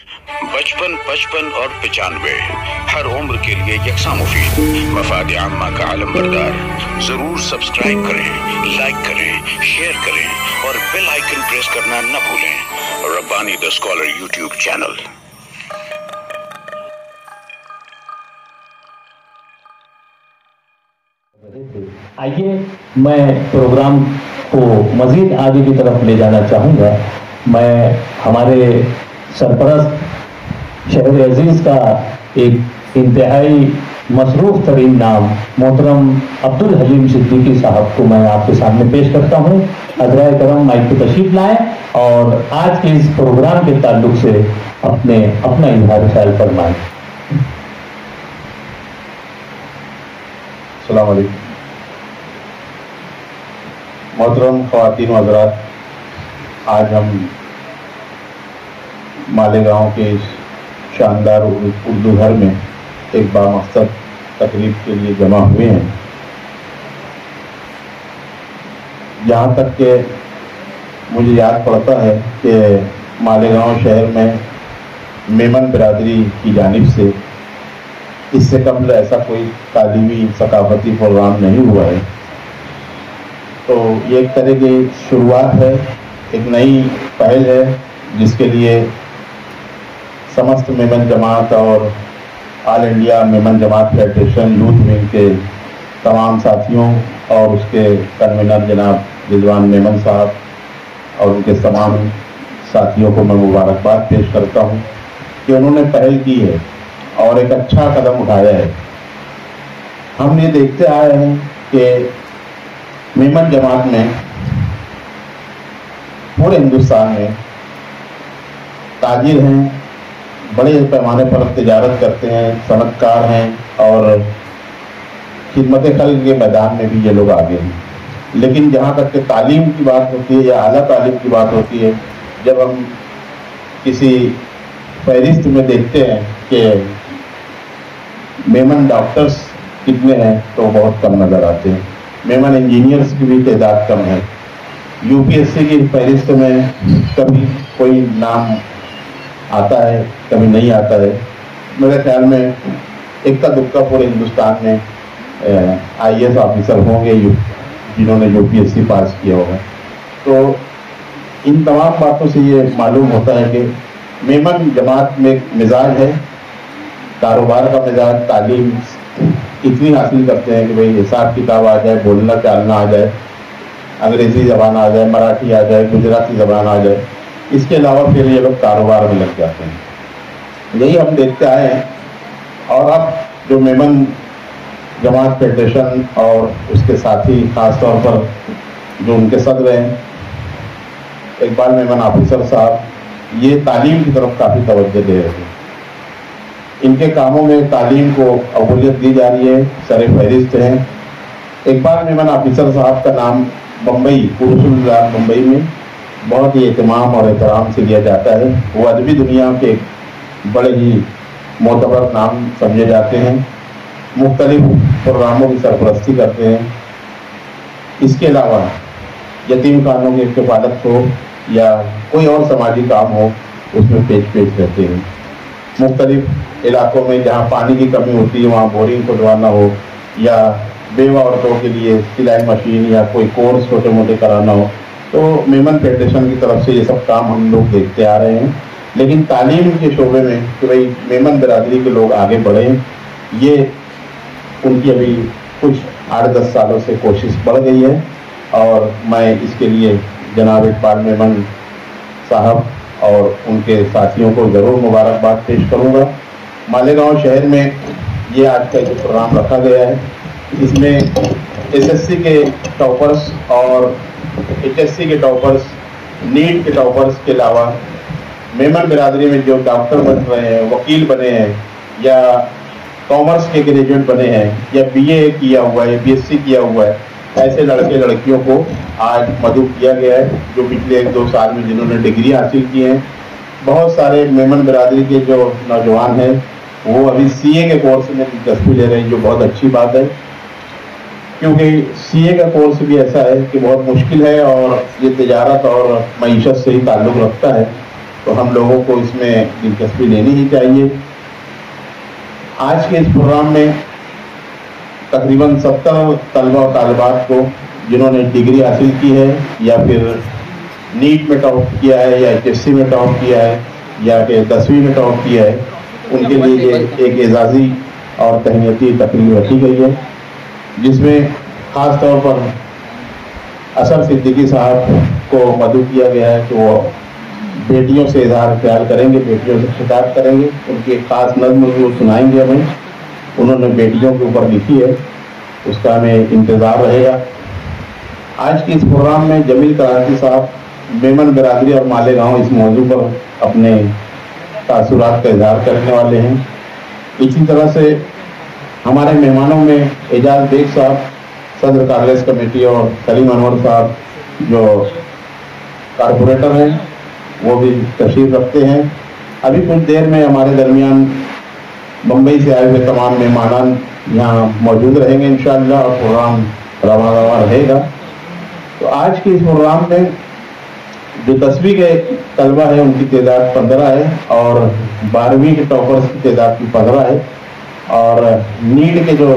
55, 55 और 95 हर उम्र के लिए यकसा मुफीद। मफाद आम्मा का आलम बरदार। जरूर सब्सक्राइब करें, लाइक करें, शेयर करें और बेल आइकन प्रेस करना न भूलें। Rabbani the scholar YouTube channel. आइए मैं प्रोग्राम को मजीद आगे की तरफ ले जाना चाहूँगा। मैं हमारे सरपरस्त शहर अजीज का एक इंतहाई मसरूफ तरीन नाम मोहतरम अब्दुल हलीम सिद्दीकी साहब को मैं आपके सामने पेश करता हूँ। हज़राए करम माइक पे तशरीफ लाएं और आज के इस प्रोग्राम के ताल्लुक से अपना इजहार ख्याल फरमाएं। अस्सलाम वालेकुम। मोहतरम ख़वातीन व हज़रात, आज हम मालेगांव के इस शानदार उर्दू घर में एक बामकसद तकरीब के लिए जमा हुए हैं। जहाँ तक के मुझे याद पड़ता है कि मालेगांव शहर में मेमन बिरादरी की जानिब से इससे कबल ऐसा कोई तालीमी सकाफती प्रोग्राम नहीं हुआ है। तो ये एक तरह की शुरुआत है, एक नई पहल है जिसके लिए समस्त मेमन जमात और ऑल इंडिया मेमन जमात फेडरेशन यूथ विंग के तमाम साथियों और उसके कन्वीनर जनाब रिजवान मेमन साहब और उनके तमाम साथियों को मैं मुबारकबाद पेश करता हूँ कि उन्होंने पहल की है और एक अच्छा कदम उठाया है। हम ये देखते आए हैं कि मेमन जमात में पूरे हिंदुस्तान में ताजिर हैं, बड़े पैमाने पर तिजारत करते हैं, सनतकार हैं और खिदमत खल्क के मैदान में भी ये लोग आगे हैं। लेकिन जहाँ तक कि तालीम की बात होती है या आला तालीम की बात होती है, जब हम किसी फहरिस्त में देखते हैं कि मेमन डॉक्टर्स कितने हैं तो बहुत कम नज़र आते हैं। मेमन इंजीनियर्स की भी तादाद कम है। यूपीएससी की फहरिस्त में कभी कोई नाम आता है, कभी नहीं आता है। मेरे ख्याल में इक्का दुक्का पूरे हिंदुस्तान में आईएएस ऑफिसर होंगे जिन्होंने यूपीएससी पास किया होगा। तो इन तमाम बातों से ये मालूम होता है कि मेमन जमात में एक मिजाज है, कारोबार का मिजाज, तालीम इतनी हासिल करते हैं कि भाई हिसाब किताब आ जाए, बोलना चालना आ जाए, अंग्रेज़ी ज़बान आ जाए, मराठी आ जाए, गुजराती ज़बान आ जाए। इसके अलावा फिर ये लोग कारोबार में लग जाते हैं। यही हम देखते आए हैं। और अब जो मेमन जमात फेडरेशन और उसके साथी खास तौर पर जो उनके सदर हैं इकबाल मेमन ऑफिसर साहब, ये तालीम की तरफ काफ़ी तवज्जो दे रहे हैं। इनके कामों में तालीम को अवलियत दी जा रही है, सर फहरिस्त हैं। इकबाल मेमन ऑफिसर साहब का नाम बम्बई पुरसुलगार मुंबई में बहुत ही एहतमाम और एहतराम से लिया जाता है। वो अदबी दुनिया के बड़े ही मोतबर नाम समझे जाते हैं। मुख्तलिफ प्रोग्रामों की सरपरस्ती करते हैं। इसके अलावा यतीम खानों की किफ़ालत हो या कोई और समाजी काम हो उसमें पेश रहते हैं। मुख्तलिफ इलाकों में जहाँ पानी की कमी होती है वहाँ बोरिंग खुदवाना हो या बेवा औरतों के लिए सिलाई मशीन या कोई कोर्स छोटे मोटे कराना हो, तो मेमन फेडरेशन की तरफ से ये सब काम हम लोग देखते आ रहे हैं। लेकिन तालीम के शोबे में कि भाई मेमन बिरादरी के लोग आगे बढ़ें, ये उनकी अभी कुछ 8-10 सालों से कोशिश बढ़ गई है और मैं इसके लिए जनाब इकबाल मेमन साहब और उनके साथियों को ज़रूर मुबारकबाद पेश करूँगा। मालेगांव शहर में ये आज का जो प्रोग्राम रखा गया है, इसमें एसएससी के टॉपर्स और एचएससी के टॉपर्स, नीट के टॉपर्स के अलावा मेमन बिरादरी में जो डॉक्टर बन रहे हैं, वकील बने हैं या कॉमर्स के ग्रेजुएट बने हैं या बीए किया हुआ है, बीएससी किया हुआ है, ऐसे लड़के लड़कियों को आज मदऊ किया गया है जो पिछले 1-2 साल में जिन्होंने डिग्री हासिल की है। बहुत सारे मेमन बिरादरी के जो नौजवान हैं वो अभी सीए के कोर्स में दिलचस्पी ले रहे हैं, जो बहुत अच्छी बात है, क्योंकि सीए का कोर्स भी ऐसा है कि बहुत मुश्किल है और ये तिजारत और मईशत से ही ताल्लुक़ रखता है। तो हम लोगों को इसमें दिलचस्पी लेनी ही चाहिए। आज के इस प्रोग्राम में तकरीबन 70 तलबा और तालिबात को जिन्होंने डिग्री हासिल की है या फिर नीट में टॉप किया है या HSC में टॉप किया है या फिर 10वीं में टॉप किया है, उनके लिए एक एजाज़ी और तहनीती तकरीब रखी गई है, जिसमें ख़ास तौर पर असर सिद्दीकी साहब को मदऊ किया गया है कि वो बेटियों से इजहार ख्याल करेंगे, बेटियों से खिताब करेंगे, उनकी एक ख़ास नज़्म वो सुनाएंगे हमें। उन्होंने बेटियों के ऊपर लिखी है, उसका हमें इंतज़ार रहेगा। आज के इस प्रोग्राम में जमील कराची साहब मेमन बिरादरी और मालेगांव इस मौजू पर अपने तासुरात का इजहार करने वाले हैं। इसी तरह से हमारे मेहमानों में एजाज बेग साहब सदर कांग्रेस कमेटी और सलीम अनवर साहब जो कारपोरेटर हैं वो भी तशरीफ रखते हैं। अभी कुछ देर में हमारे दरमियान मुंबई से आए हुए तमाम मेहमान यहाँ मौजूद रहेंगे इंशाअल्लाह और प्रोग्राम रवा रहेगा। तो आज के इस प्रोग्राम में जो 10वीं के तलबा है उनकी तादाद 15 है और 12वीं के टॉपर्स की तादाद भी 15 है और नीट के जो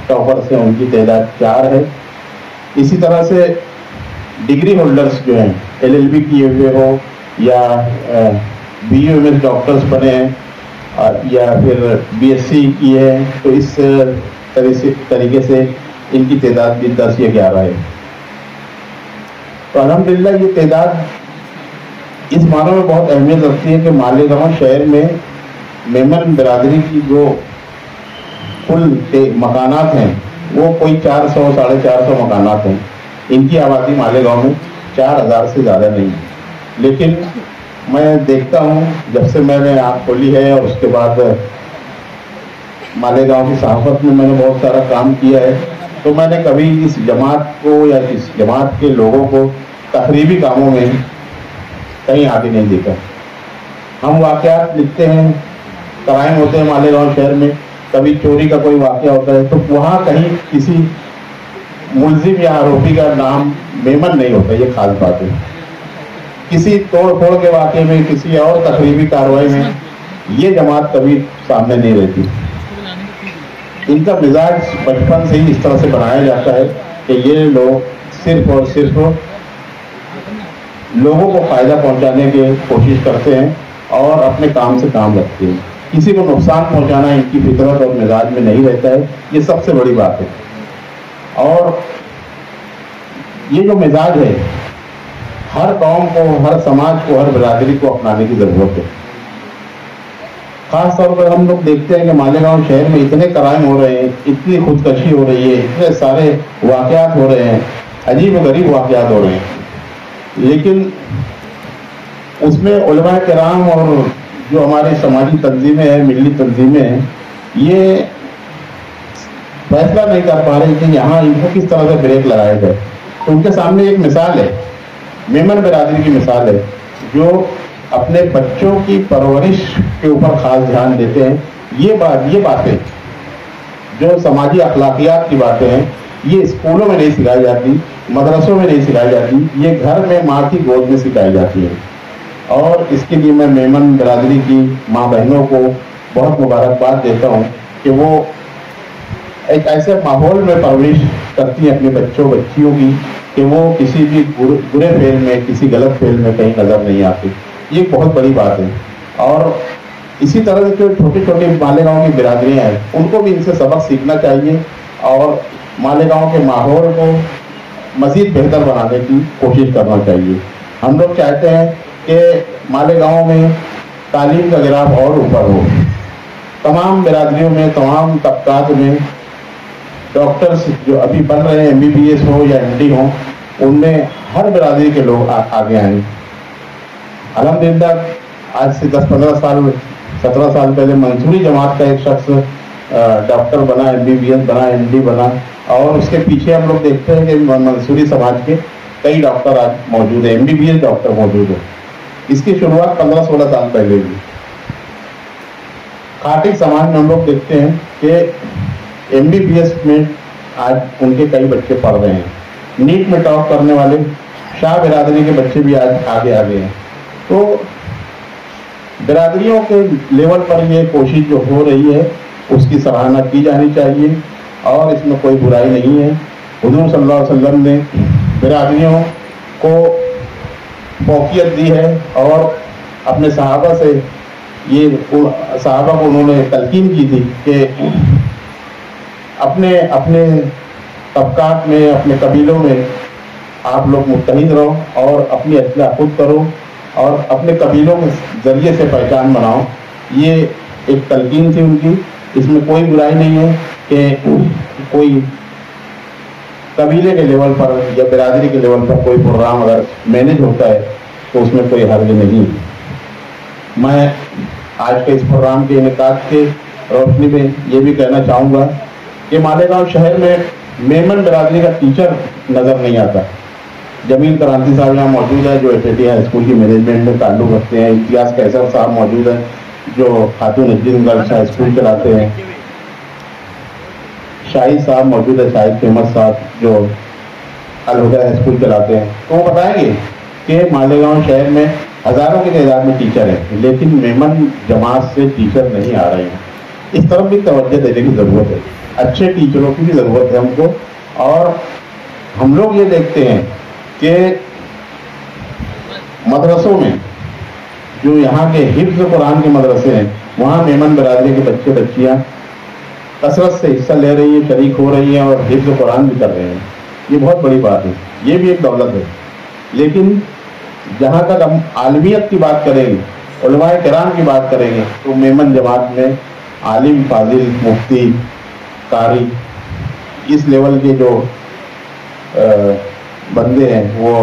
टॉपर्स हैं उनकी तादाद 4 है। इसी तरह से डिग्री होल्डर्स जो हैं LLB किए हुए हो या BUMS डॉक्टर्स बने हैं या फिर BSc किए हैं, तो इस तरीके से इनकी तादाद भी 10 या 11 है। तो अल्हम्दुलिल्लाह ये तादाद इस मानों में बहुत अहमियत रखती है कि मालेगांव शहर में मेमन बिरादरी की जो कुल मकानात हैं वो कोई 400 साढ़े 400 मकानात हैं। इनकी आबादी मालेगांव में 4000 से ज़्यादा नहीं है। लेकिन मैं देखता हूँ जब से मैंने आँख खोली है और उसके बाद मालेगांव की सहाफत में मैंने बहुत सारा काम किया है, तो मैंने कभी इस जमात को या इस जमात के लोगों को तकरीबी कामों में कहीं आगे नहीं देखा। हम वाक़यात लिखते हैं, क्राइम होते हैं मालेगांव शहर में, कभी चोरी का कोई वाक़या होता है तो वहाँ कहीं किसी मुलजिम या आरोपी का नाम मेमन नहीं होता। ये खास बात है। किसी तोड़ फोड़ के वाक़े में, किसी और तकरीबी कार्रवाई में ये जमात कभी सामने नहीं रहती। इनका मिजाज बचपन से ही इस तरह से बनाया जाता है कि ये लोग सिर्फ और सिर्फ लोगों को फ़ायदा पहुंचाने की कोशिश करते हैं और अपने काम से काम रखते हैं। किसी को नुकसान पहुंचाना इनकी फितरत और मिजाज में नहीं रहता है। ये सबसे बड़ी बात है। और ये जो मिजाज है हर कौम को, हर समाज को, हर बिरादरी को अपनाने की ज़रूरत है। खास तौर पर हम लोग देखते हैं कि मालेगांव शहर में इतने क्राइम हो रहे हैं, इतनी खुदकशी हो रही है, इतने सारे वाक़यात हो रहे हैं, अजीब व गरीब वाक़यात हो रहे हैं, लेकिन उसमें उलमा किराम और जो हमारी समाजी तंजीमें हैं, मिली तंजीमें हैं, ये फैसला नहीं कर पा रहे कि यहाँ इनको किस तरह से ब्रेक लगाया जाए। तो उनके सामने एक मिसाल है, मेमन बिरादरी की मिसाल है, जो अपने बच्चों की परवरिश के ऊपर खास ध्यान देते हैं। ये बातें जो समाजी अखलाकियात की बातें हैं, ये स्कूलों में नहीं सिखाई जाती, मदरसों में नहीं सिखाई जाती, ये घर में माँ की गोद में सिखाई जाती है। और इसके लिए मैं मेमन बिरादरी की माँ बहनों को बहुत मुबारकबाद देता हूँ कि वो एक ऐसे माहौल में परवरिश करती हैं अपने बच्चों बच्चियों की कि वो किसी भी बुरे फेल में, किसी गलत फेल में कहीं नज़र नहीं आती। ये बहुत बड़ी बात है। और इसी तरह से जो छोटे छोटे मालेगांव की बिरादरियाँ हैं उनको भी इनसे सबक सीखना चाहिए और मालेगांव के माहौल को मज़ीद बेहतर बनाने की कोशिश करना चाहिए। हम लोग चाहते हैं कि मालेगांव में तालीम का गिराफ और ऊपर हो। तमाम बिरादरियों में, तमाम तबकात में डॉक्टर्स जो अभी बन रहे हैं, MBBS हो या MD हो, उनमें हर बिरादरी के लोग आगे आए। अल्हम्दुलिल्लाह आज से 10-15 साल 17 साल पहले मंसूरी जमात का एक शख्स डॉक्टर बना, MBBS बना, MD बना, और उसके पीछे हम लोग देखते हैं कि मंसूरी समाज के कई डॉक्टर आज मौजूद है, MBBS डॉक्टर मौजूद है। इसकी शुरुआत 15-16 साल पहले हुई। खाटिक समाज में हम लोग देखते हैं कि MBBS में आज उनके कई बच्चे पढ़ रहे हैं। नीट में टॉप करने वाले शाह बिरादरी के बच्चे भी आज आगे आ गए हैं। तो برادریوں کے لیول پر یہ کوشش جو ہو رہی ہے اس کی سراہنا کی جانی چاہیے اور اس میں کوئی برائی نہیں ہے. حضور صلی اللہ علیہ وسلم نے برادریوں کو فوقیت دی ہے اور اپنے صحابہ سے صحابہ کو انہوں نے تلقین کی تھی کہ اپنے اپنے طبقات میں اپنے قبیلوں میں آپ لوگ متحد رہو اور اپنی اصلاح خود کرو اور اپنے قبیلوں کے ذریعے سے پہچان بناؤ. یہ ایک تلقین تھی ان کی. اس میں کوئی برائی نہیں ہے کہ کوئی قبیلے کے لیول پر یا برادری کے لیول پر کوئی پروگرام اگر مینیج ہوتا ہے تو اس میں کوئی حرج نہیں. میں آج کے اس پروگرام کے انعقاد کے روشنی میں یہ بھی کہنا چاہوں گا کہ مالیگاؤں شہر میں میمن برادری کا ٹیچر نظر نہیں آتا. جمیل کرانتی صاحب یہاں موجود ہے جو ایٹیٹی ہائی اسکول کی مینجمنٹ میں تعلق رکھتے ہیں. امتیاز کیسر صاحب موجود ہے جو خاتون نجدین گرلس ہائی اسکول چلاتے ہیں. شاہد صاحب موجود ہے, شاہد فیمس صاحب جو الہدا ہائی اسکول چلاتے ہیں. تو وہ بتائیں گے کہ مالیگاؤں شہر میں ہزاروں کی تعداد میں ٹیچر ہیں لیکن میمن جماعت سے ٹیچر نہیں آ رہے ہیں. اس طرف بھی توجہ دینے کی ضرورت ہے. اچھے ٹیچروں کی بھی ضرورت ہے ہم کو. اور ہم لوگ یہ دیکھتے ہیں کہ مدرسوں میں جو یہاں کے حفظ قرآن کے مدرسے ہیں وہاں میمن برادری کے بچے بچیاں کثرت سے حصہ لے رہی ہیں, شریک ہو رہی ہیں اور حفظ قرآن بھی کر رہے ہیں. یہ بہت بڑی بات ہے, یہ بھی ایک دولت ہے. لیکن جہاں تک ہم عالمیت کی بات کریں گے, علماء کرام کی بات کریں گے تو میمن جماعت میں عالم, فاضل, مفتی, قاری اس لیول کے جو بندے ہیں وہ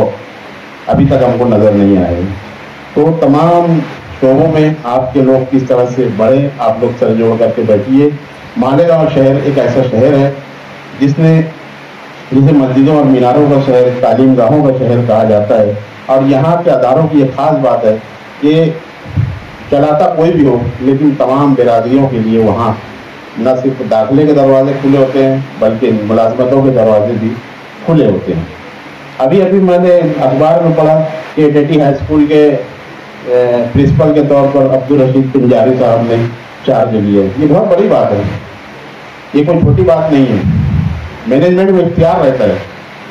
ابھی تک ہم کو نظر نہیں آئے. تو تمام شعبوں میں آپ کے لوگ کس طرح سے بڑھے, آپ لوگ سر جوڑ کر کے بیٹھیے. مالیگاؤں شہر ایک ایسا شہر ہے جسے مسجدوں اور میناروں کا شہر, تعلیم گاہوں کا شہر کہا جاتا ہے. اور یہاں کے اداروں کی ایک خاص بات ہے کہ چلاتا کوئی بھی ہو لیکن تمام برادریوں کے لیے وہاں نہ صرف داخلے کے دروازے کھلے ہوتے ہیں بلکہ ملازمتوں کے دروازے بھی کھلے ہوتے ہیں. ابھی میں نے اخبار میں پڑھا کہ ایٹیٹی ہائی اسکول کے پرنسپل کے طور پر عبدالرشید پنجاری صاحب نے چارج لیا ہے. یہ بہت بڑی بات ہے, یہ کوئی چھوٹی بات نہیں ہے. مینجمنٹ میں اختیار رہتا ہے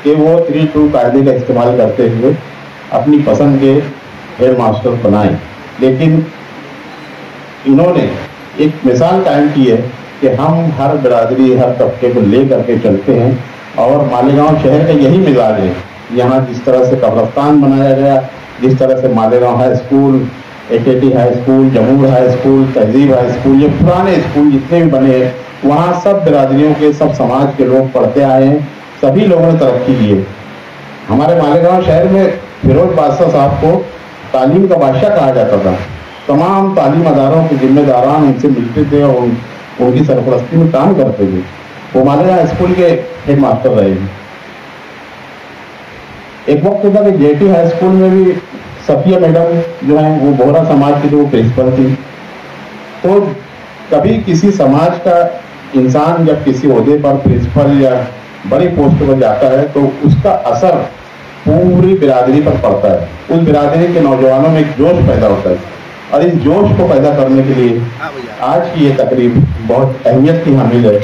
کہ وہ 3-2 قاعدے کا استعمال کرتے ہوئے اپنی پسند کے ہیڈ ماسٹر بنائیں. لیکن انہوں نے ایک مثال قائم کی ہے کہ ہم ہر برادری, ہر طبقے کو لے کر کے چلتے ہیں اور مالیگاؤں شہر کا یہی مزاج ہے. یہاں جس طرح سے قبرستان بنایا گیا, جس طرح سے Malegaon high school, ATT high school, Jamhoor high school, Tahzeeb high school, یہ پرانے اسکول جتنے بھی بنے ہیں وہاں سب برادریوں کے, سب سماج کے لوگ پڑھتے آئے ہیں. سبھی لوگوں نے ترقی کی ہے. ہمارے مالیگاؤں شہر میں فیروز بادشاہ صاحب کو تعلیم کا بادشاہ کہا جاتا تھا. تمام تعلیم اداروں کے ذمہ داران ان سے ملتے تھے اور ان کی سرپرستی میں کام کرتے تھے. وہ مالیگاؤں اسکول کے ہیڈ ماسٹر رہے ہیں. ایک وقت تھا کہ جے ٹی ہائی اسکول میں بھی صفیہ میڈم جو ہیں وہ بوہرا سماج کی جو پرنسپل تھی. تو کبھی کسی سماج کا انسان جب کسی عہدے پر پرنسپل یا بڑی پوسٹ پر جاتا ہے تو اس کا اثر پوری برادری پر پڑتا ہے. اس برادری کے نوجوانوں میں ایک جوش پیدا ہوتا ہے اور اس جوش کو پیدا کرنے کے لیے آج کی یہ تقریب بہت اہمیت کی حامل ہے.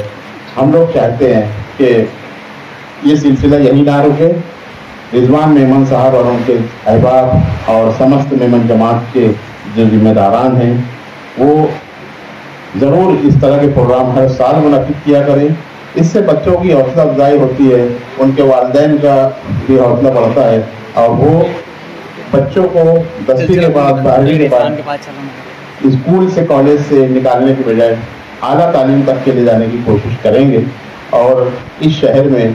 ہم لوگ چاہتے ہیں کہ یہ سلسلہ یہی نہ رکے. رضوان میمن صاحب اور ان کے احباب اور سمست میمن جماعت کے جو ذمہ داران ہیں وہ ضرور اس طرح کے پروگرام ہر سال منعقد کیا کریں. اس سے بچوں کی حوصلہ افزائی ہوتی ہے, ان کے والدین کا بھی حوصلہ بڑھتا ہے اور وہ بچوں کو 10ویں کے بعد 12ویں کے بعد اسکول سے, کالج سے نکالنے کی بجائے اعلیٰ تعلیم تک کے لے جانے کی کوشش کریں گے اور اس شہر میں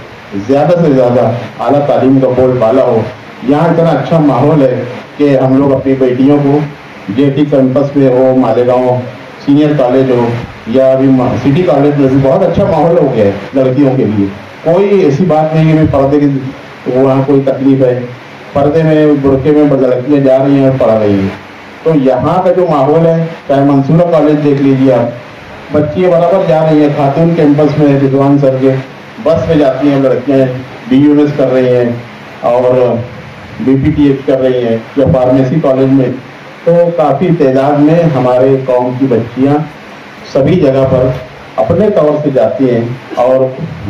زیادہ سے زیادہ اعلیٰ تعلیم کا بول بالا ہو. یہاں اتنا اچھا ماحول ہے کہ ہم لوگ اپنی بیٹیوں کو جے ٹی کیمپس میں ہو, مالیگاؤں سینئر کالج ہو یا ابھی سٹی کالج میں بھی بہت اچھا ماحول ہو گیا ہے لڑکیوں کے لیے. کوئی ایسی بات نہیں کہ پردے کی وہاں کوئی تکلیف ہے. پردے میں برقعے میں لڑکیاں جا رہی ہیں اور پڑھ رہی ہیں. تو یہاں کا جو ماحول ہے, چاہے منصورہ کالج دیکھ لیجیے آپ, بچیاں برابر جا رہی ہیں. خاتون کیمپس میں رضوان سر کے بس میں جاتی ہیں لڑکیاں, بی یو ایس کر رہی ہیں اور بی پی ٹی ایچ کر رہی ہیں, یا فارمیسی کالج میں तो काफ़ी तादाद में हमारे कौम की बच्चियां सभी जगह पर अपने तौर से जाती हैं और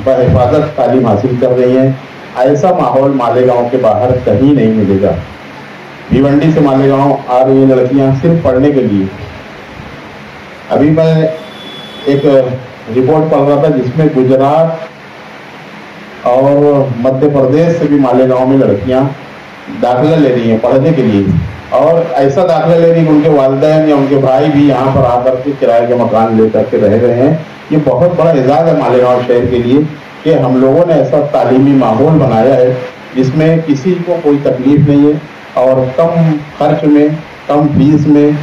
बहिफाजत तालीम हासिल कर रही हैं। ऐसा माहौल मालेगांव के बाहर कहीं नहीं मिलेगा। भिवंडी से मालेगांव आ रही हैं लड़कियां सिर्फ पढ़ने के लिए। अभी मैं एक रिपोर्ट पढ़ रहा था जिसमें गुजरात और मध्य प्रदेश से भी मालेगांव में लड़कियां दाखिला ले रही हैं पढ़ने के लिए, और ऐसा दाखिला ले रही है कि उनके वालिदैन या उनके भाई भी यहाँ पर आकर के किराए के मकान लेकर के रह रहे हैं। ये बहुत बड़ा एजाज़ है मालेगांव शहर के लिए कि हम लोगों ने ऐसा तालीमी माहौल बनाया है जिसमें किसी को कोई तकलीफ नहीं है और कम खर्च में, कम फीस में,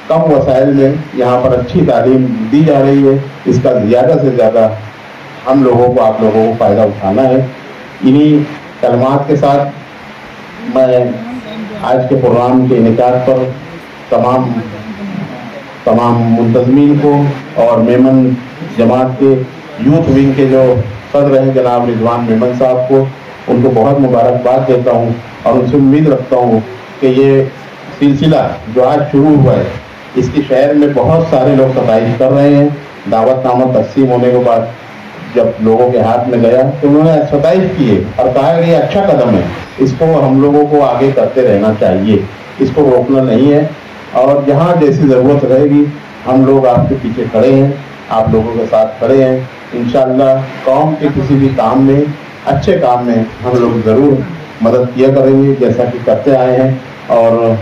कम वसाइल में यहाँ पर अच्छी तालीम दी जा रही है। इसका ज़्यादा से ज़्यादा हम लोगों को, आप लोगों को फ़ायदा उठाना है। इन्हीं कलमात के साथ मैं आज के प्रोग्राम के इनेकाद पर तमाम मुंतज़मीन को और मेमन जमात के यूथ विंग के जो सदर हैं जनाब रिजवान मेमन साहब को, उनको बहुत मुबारकबाद देता हूँ और उनसे उम्मीद रखता हूँ कि ये सिलसिला जो आज शुरू हुआ है इसकी शहर में बहुत सारे लोग सताइश कर रहे हैं। दावतनामा तकसीम होने के बाद जब लोगों के हाथ में गया तो उन्होंने सताइश किए और कहा कि ये अच्छा कदम है, इसको हम लोगों को आगे करते रहना चाहिए, इसको रोकना नहीं है। और जहाँ जैसी ज़रूरत रहेगी हम लोग आपके पीछे खड़े हैं, आप लोगों के साथ खड़े हैं। इंशाअल्लाह कौम के किसी भी काम में, अच्छे काम में हम लोग ज़रूर मदद किया करेंगे जैसा कि करते आए हैं। और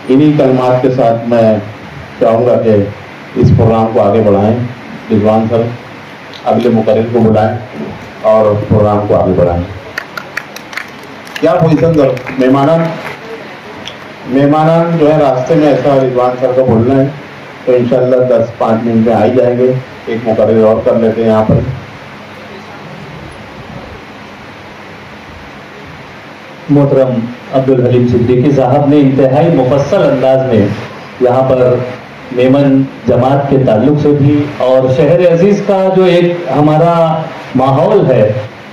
इन्हीं कलमात के साथ मैं चाहूँगा कि इस प्रोग्राम को आगे बढ़ाएं। रिजवान सर अगले मुकर्रिर को बुलाएं और प्रोग्राम को आगे बढ़ाएं। क्या पोजीशन सर? मेहमानान जो है रास्ते में, ऐसा रिजवान सर का बोलना है, तो इंशाल्लाह 10-5 मिनट में आ ही जाएंगे। एक मुकर्रिर और कर लेते हैं यहाँ पर। मोहतरम अब्दुल हलीम सिद्दीकी साहब ने इंतहाई मुफस्सल अंदाज में यहाँ पर मेमन जमात के ताल्लुक से भी और शहर अजीज का जो एक हमारा माहौल है,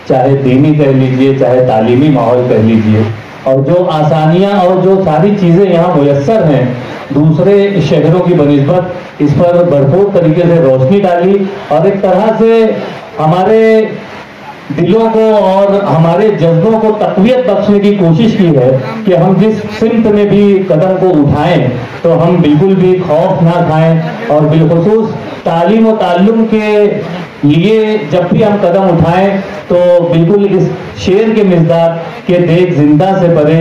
चाहे दीनी कह लीजिए चाहे तालीमी माहौल कह लीजिए, और जो आसानियाँ और जो सारी चीज़ें यहाँ मुयस्सर हैं दूसरे शहरों की बनिस्बत, इस पर भरपूर तरीके से रोशनी डाली और एक तरह से हमारे दिलों को और हमारे जज्बों को तक़वियत बख्शने की कोशिश की है कि हम जिस सिमत में भी कदम को उठाएं तो हम बिल्कुल भी खौफ ना खाएं, और बिलखुसूस तालीम और ताल्लुम के लिए जब भी हम कदम उठाएं तो बिल्कुल इस शेर के मिज़दार के देख जिंदा से परे,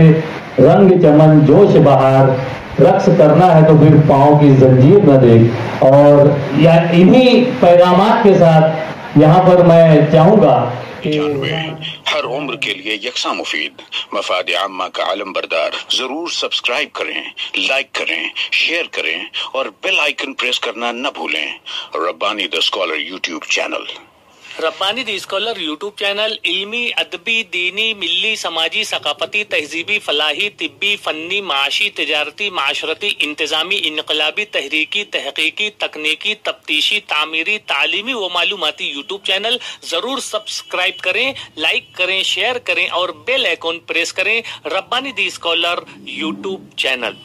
रंग चमन जोश बहार, रक्स करना है तो फिर पाँव की जंजीर न देख। और या इन्हीं पैगामात के साथ यहाँ पर मैं चाहूँगा हर उम्र के लिए यकसा मुफीद, मफाद आम्मा का आलम बरदार। जरूर सब्सक्राइब करें, लाइक करें, शेयर करें और बेल आइकन प्रेस करना न भूलें। Rabbani the scholar YouTube channel. Rabbani the scholar YouTube channel इल्मी, अदबी, दीनी, मिल्ली, समाजी, सकाफती, तहजीबी, फलाही, तिब्बी, फन्नी, माशी, तिजारती, माशरती, इंतजामी, इनकलाबी, तहरीकी, तहकीकी, तकनीकी, तफ्तीशी, तामीरी, तालीमी व मालूमाती यूट्यूब चैनल जरूर सब्सक्राइब करें, लाइक करें, शेयर करें और बेल आइकन प्रेस करें। Rabbani the scholar YouTube channel.